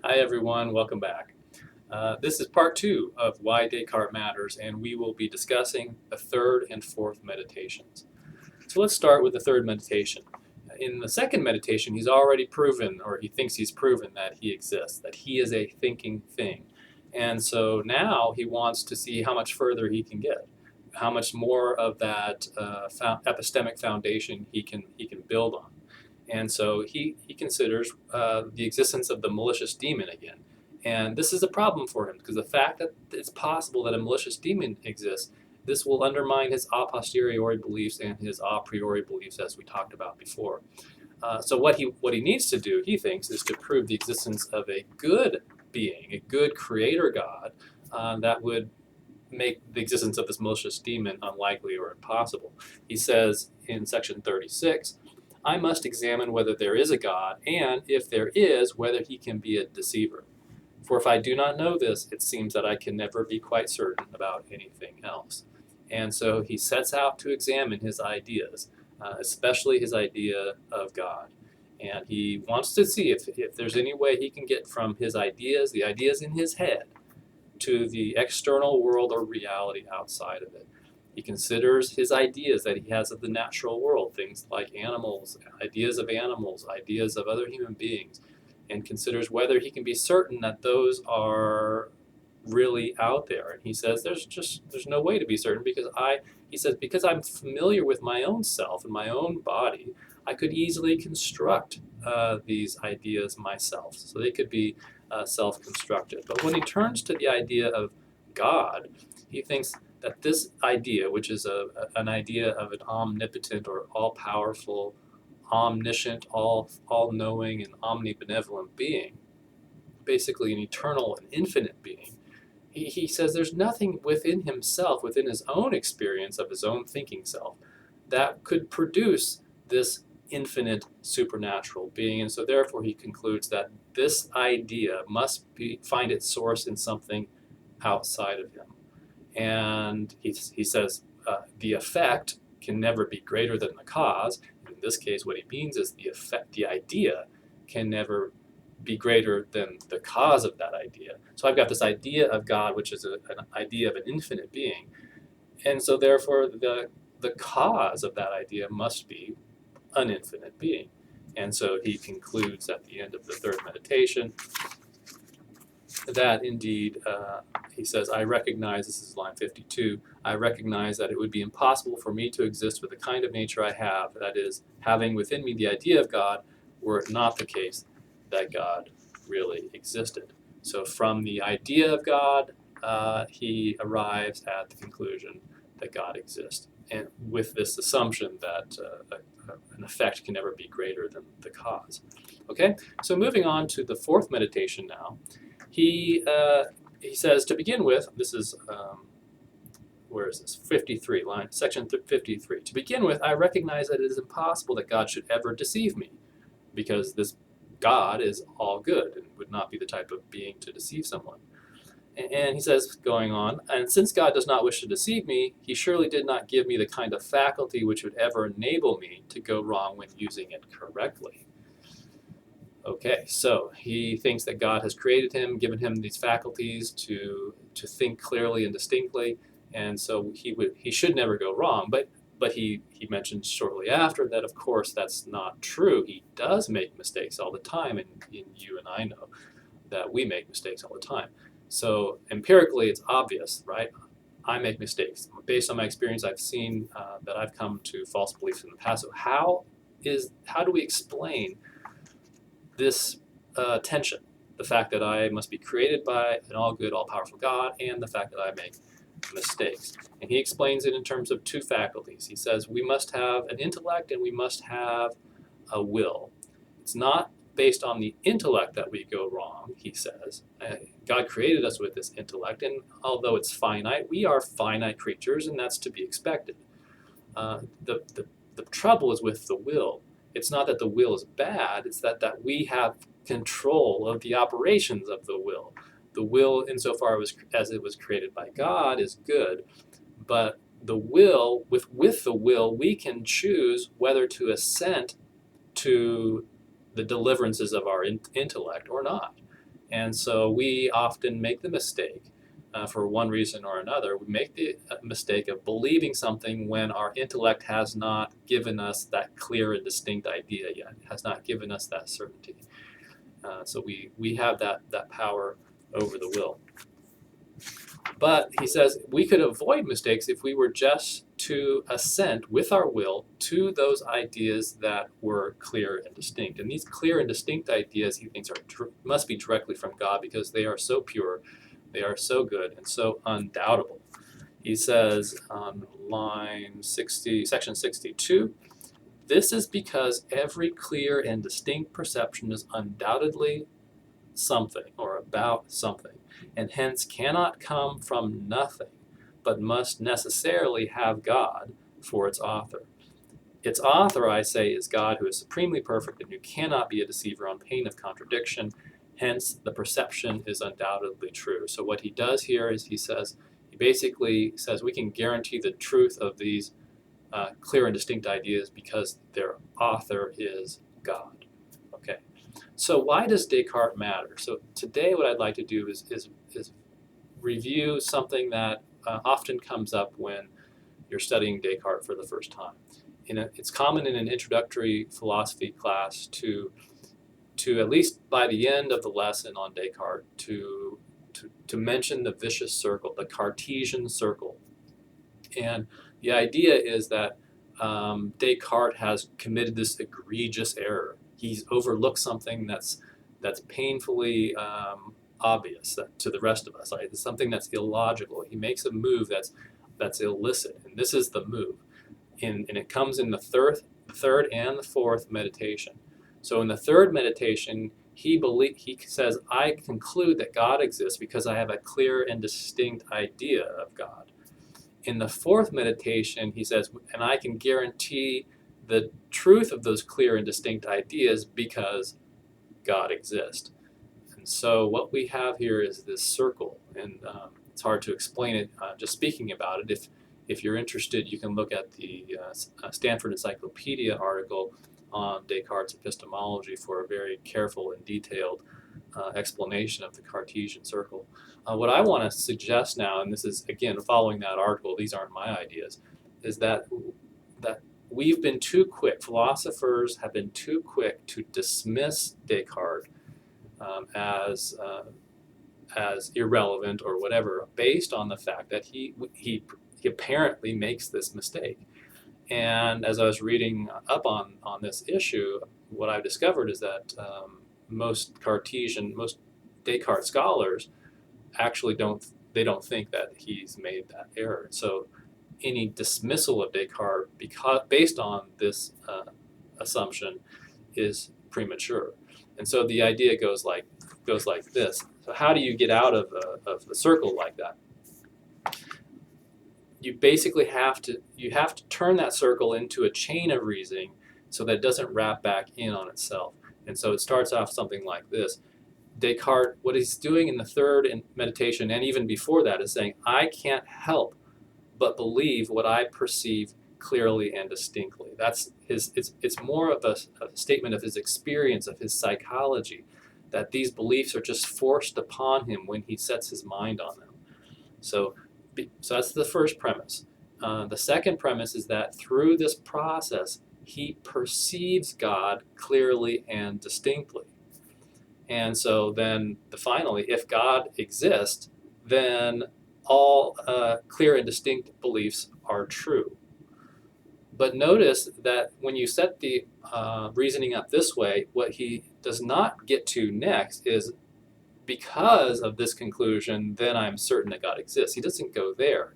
Hi everyone, welcome back. This is part two of Why Descartes Matters, and we will be discussing the third and fourth meditations. So let's start with the third meditation. In the second meditation, he's already proven, or he thinks he's proven, that he exists, that he is a thinking thing. And so now he wants to see how much further he can get, how much more of that epistemic foundation he can build on. And so he considers the existence of the malicious demon again. And this is a problem for him because the fact that it's possible that a malicious demon exists, this will undermine his a posteriori beliefs and his a priori beliefs, as we talked about before. So what he needs to do, he thinks, is to prove the existence of a good being, a good creator God that would make the existence of this malicious demon unlikely or impossible. He says in section 36, I must examine whether there is a God, and if there is, whether he can be a deceiver. For if I do not know this, it seems that I can never be quite certain about anything else. And so he sets out to examine his ideas, especially his idea of God. And he wants to see if there's any way he can get from his ideas, the ideas in his head, to the external world or reality outside of it. He considers his ideas that he has of the natural world, things like animals, ideas of other human beings, and considers whether he can be certain that those are really out there. And he says there's no way to be certain because I'm familiar with my own self and my own body, I could easily construct these ideas myself. So they could be self-constructed. But when he turns to the idea of God, he thinks that this idea, which is an idea of an omnipotent or all-powerful, omniscient, all-knowing, and omnibenevolent being, basically an eternal and infinite being, he says there's nothing within himself, within his own experience of his own thinking self, that could produce this infinite supernatural being. And so therefore he concludes that this idea must find its source in something outside of him. And he says the effect can never be greater than the cause. In this case, what he means is the idea can never be greater than the cause of that idea. So I've got this idea of God, which is an idea of an infinite being. And so therefore the cause of that idea must be an infinite being. And so he concludes at the end of the third meditation that indeed, he says, I recognize, this is line 52, I recognize that it would be impossible for me to exist with the kind of nature I have, that is, having within me the idea of God, were it not the case that God really existed. So from the idea of God, he arrives at the conclusion that God exists, and with this assumption that an effect can never be greater than the cause. Okay, so moving on to the fourth meditation now. He says, to begin with, this is, where is this? 53, section 53. To begin with, I recognize that it is impossible that God should ever deceive me, because this God is all good and would not be the type of being to deceive someone. And he says, going on, and since God does not wish to deceive me, he surely did not give me the kind of faculty which would ever enable me to go wrong when using it correctly. Okay, so he thinks that God has created him, given him these faculties to think clearly and distinctly, and so he should never go wrong. But he mentions shortly after that, of course, that's not true. He does make mistakes all the time, and you and I know that we make mistakes all the time. So empirically, it's obvious, right? I make mistakes. Based on my experience, I've seen that I've come to false beliefs in the past. So how do we explain this tension? The fact that I must be created by an all-good, all-powerful God, and the fact that I make mistakes. And he explains it in terms of two faculties. He says we must have an intellect and we must have a will. It's not based on the intellect that we go wrong, he says. God created us with this intellect, and although it's finite, we are finite creatures, and that's to be expected. The trouble is with the will. It's not that the will is bad, it's that we have control of the operations of the will. The will, insofar as it was created by God, is good, but the will, with the will, we can choose whether to assent to the deliverances of our intellect or not. And so we often make the mistake, for one reason or another, we make the mistake of believing something when our intellect has not given us that clear and distinct idea yet, has not given us that certainty. So we have that power over the will. But he says we could avoid mistakes if we were just to assent with our will to those ideas that were clear and distinct. And these clear and distinct ideas, he thinks, must be directly from God because they are so pure, they are so good, and so undoubtable. He says on line 60, section 62, this is because every clear and distinct perception is undoubtedly something or about something, and hence cannot come from nothing, but must necessarily have God for its author. Its author, I say, is God, who is supremely perfect and who cannot be a deceiver on pain of contradiction. Hence, the perception is undoubtedly true. So what he does here is he basically says we can guarantee the truth of these clear and distinct ideas because their author is God. Okay. So why does Descartes matter? So today what I'd like to do is review something that often comes up when you're studying Descartes for the first time. It's common in an introductory philosophy class to at least by the end of the lesson on Descartes to mention the vicious circle, the Cartesian circle. And the idea is that Descartes has committed this egregious error. He's overlooked something that's painfully obvious to the rest of us. Right? It's something that's illogical. He makes a move that's illicit, and this is the move. And it comes in the third and the fourth meditation. So in the third meditation, he says, I conclude that God exists because I have a clear and distinct idea of God. In the fourth meditation, he says, and I can guarantee the truth of those clear and distinct ideas because God exists. And so what we have here is this circle, and it's hard to explain it just speaking about it. If you're interested, you can look at the Stanford Encyclopedia article on Descartes' epistemology for a very careful and detailed explanation of the Cartesian circle. What I want to suggest now, and this is, again, following that article, these aren't my ideas, is that we've been too quick, philosophers have been too quick to dismiss Descartes as irrelevant or whatever, based on the fact that he apparently makes this mistake. And as I was reading up on this issue, what I've discovered is that most Descartes scholars actually don't think that he's made that error. So any dismissal of Descartes based on this assumption is premature. And so the idea goes like this. So how do you get out of the circle like that? You basically have to turn that circle into a chain of reasoning so that it doesn't wrap back in on itself. And so it starts off something like this. Descartes, what he's doing in the third meditation and even before that is saying, I can't help but believe what I perceive clearly and distinctly. It's more of a statement of his experience, of his psychology, that these beliefs are just forced upon him when he sets his mind on them. So that's the first premise. The second premise is that through this process, he perceives God clearly and distinctly. And so then finally, if God exists, then all clear and distinct beliefs are true. But notice that when you set the reasoning up this way, what he does not get to next is, because of this conclusion, then I'm certain that God exists. He doesn't go there.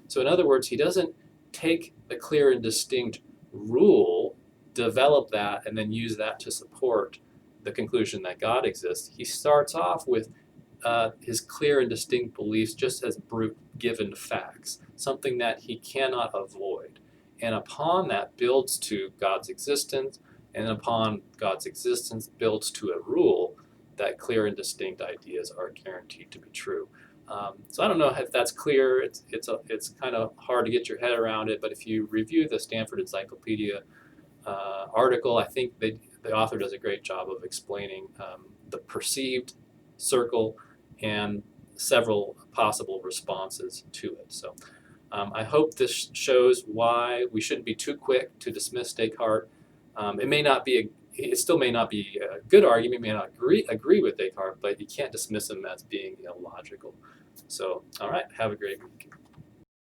So in other words, he doesn't take the clear and distinct rule, develop that, and then use that to support the conclusion that God exists. He starts off with his clear and distinct beliefs just as brute given facts, something that he cannot avoid. And upon that builds to God's existence, and upon God's existence builds to a rule that clear and distinct ideas are guaranteed to be true. So I don't know if that's clear. It's kind of hard to get your head around it, but if you review the Stanford Encyclopedia article, I think the author does a great job of explaining the perceived circle and several possible responses to it. So I hope this shows why we shouldn't be too quick to dismiss Descartes. It still may not be a good argument, you may not agree with Descartes, but you can't dismiss him as being illogical. So, all right, have a great week.